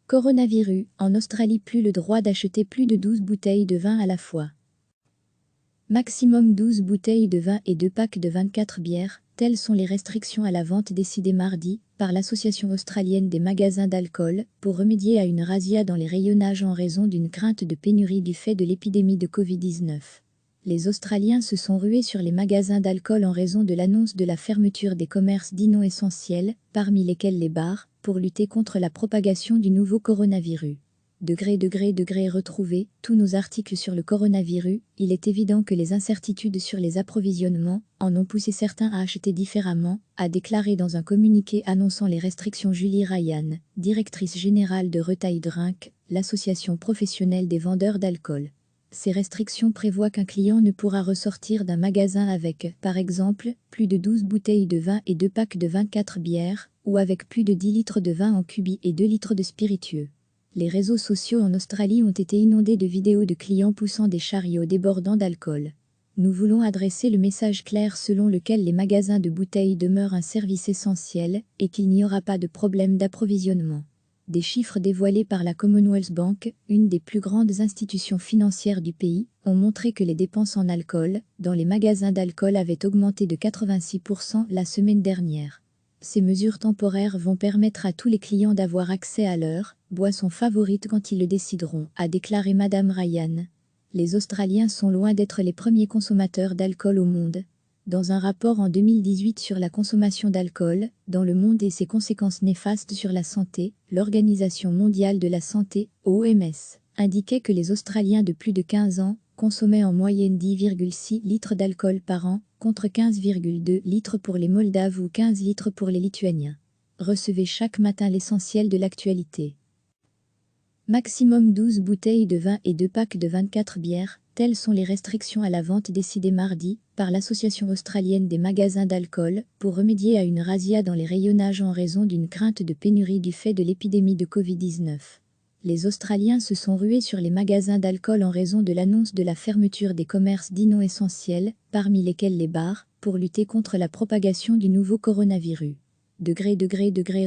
Coronavirus, en Australie plus le droit d'acheter plus de 12 bouteilles de vin à la fois. Maximum 12 bouteilles de vin et 2 packs de 24 bières, telles sont les restrictions à la vente décidées mardi par l'Association australienne des magasins d'alcool pour remédier à une razzia dans les rayonnages en raison d'une crainte de pénurie du fait de l'épidémie de Covid-19. Les Australiens se sont rués sur les magasins d'alcool en raison de l'annonce de la fermeture des commerces dits non essentiels, parmi lesquels les bars, pour lutter contre la propagation du nouveau coronavirus. Degré retrouver tous nos articles sur le coronavirus, il est évident que les incertitudes sur les approvisionnements en ont poussé certains à acheter différemment, a déclaré dans un communiqué annonçant les restrictions Julie Ryan, directrice générale de Retail Drink, l'association professionnelle des vendeurs d'alcool. Ces restrictions prévoient qu'un client ne pourra ressortir d'un magasin avec, par exemple, plus de 12 bouteilles de vin et 2 packs de 24 bières, ou avec plus de 10 litres de vin en cubi et 2 litres de spiritueux. Les réseaux sociaux en Australie ont été inondés de vidéos de clients poussant des chariots débordants d'alcool. Nous voulons adresser le message clair selon lequel les magasins de bouteilles demeurent un service essentiel et qu'il n'y aura pas de problème d'approvisionnement. Des chiffres dévoilés par la Commonwealth Bank, une des plus grandes institutions financières du pays, ont montré que les dépenses en alcool dans les magasins d'alcool avaient augmenté de 86% la semaine dernière. Ces mesures temporaires vont permettre à tous les clients d'avoir accès à leur boisson favorite quand ils le décideront, a déclaré Madame Ryan. Les Australiens sont loin d'être les premiers consommateurs d'alcool au monde. Dans un rapport en 2018 sur la consommation d'alcool dans le monde et ses conséquences néfastes sur la santé, l'Organisation mondiale de la santé, OMS, indiquait que les Australiens de plus de 15 ans consommaient en moyenne 10,6 litres d'alcool par an, contre 15,2 litres pour les Moldaves ou 15 litres pour les Lituaniens. Recevez chaque matin l'essentiel de l'actualité. Maximum 12 bouteilles de vin et 2 packs de 24 bières, telles sont les restrictions à la vente décidées mardi par l'Association australienne des magasins d'alcool pour remédier à une razzia dans les rayonnages en raison d'une crainte de pénurie du fait de l'épidémie de Covid-19. Les Australiens se sont rués sur les magasins d'alcool en raison de l'annonce de la fermeture des commerces dits non essentiels, parmi lesquels les bars, pour lutter contre la propagation du nouveau coronavirus. Degré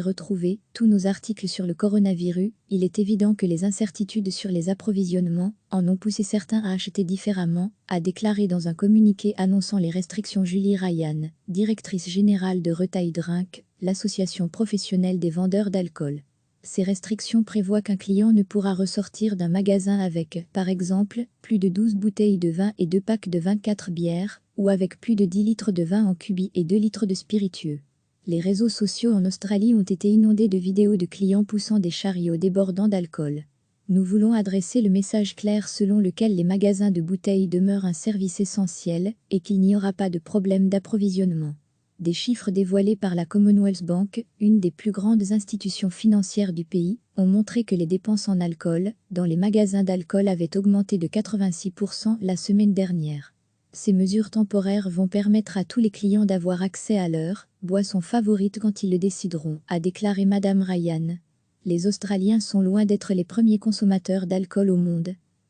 retrouver tous nos articles sur le coronavirus, il est évident que les incertitudes sur les approvisionnements en ont poussé certains à acheter différemment, a déclaré dans un communiqué annonçant les restrictions Julie Ryan, directrice générale de Retail Drink, l'association professionnelle des vendeurs d'alcool. Ces restrictions prévoient qu'un client ne pourra ressortir d'un magasin avec, par exemple, plus de 12 bouteilles de vin et 2 packs de 24 bières, ou avec plus de 10 litres de vin en cubi et 2 litres de spiritueux. Les réseaux sociaux en Australie ont été inondés de vidéos de clients poussant des chariots débordants d'alcool. Nous voulons adresser le message clair selon lequel les magasins de bouteilles demeurent un service essentiel et qu'il n'y aura pas de problème d'approvisionnement. Des chiffres dévoilés par la Commonwealth Bank, une des plus grandes institutions financières du pays, ont montré que les dépenses en alcool dans les magasins d'alcool avaient augmenté de 86% la semaine dernière. Ces mesures temporaires vont permettre à tous les clients d'avoir accès à leur boisson favorite quand ils le décideront, a déclaré Madame Ryan. Les Australiens sont loin d'être les premiers consommateurs d'alcool au monde.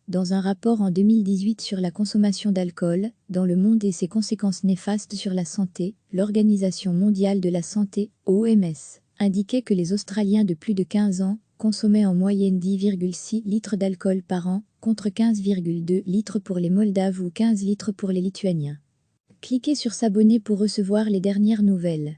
Dans un rapport en 2018 sur la consommation d'alcool dans le monde et ses conséquences néfastes sur la santé, l'Organisation mondiale de la santé, OMS, indiquait que les Australiens de plus de 15 ans consommaient en moyenne 10,6 litres d'alcool par an, contre 15,2 litres pour les Moldaves ou 15 litres pour les Lituaniens. Cliquez sur s'abonner pour recevoir les dernières nouvelles.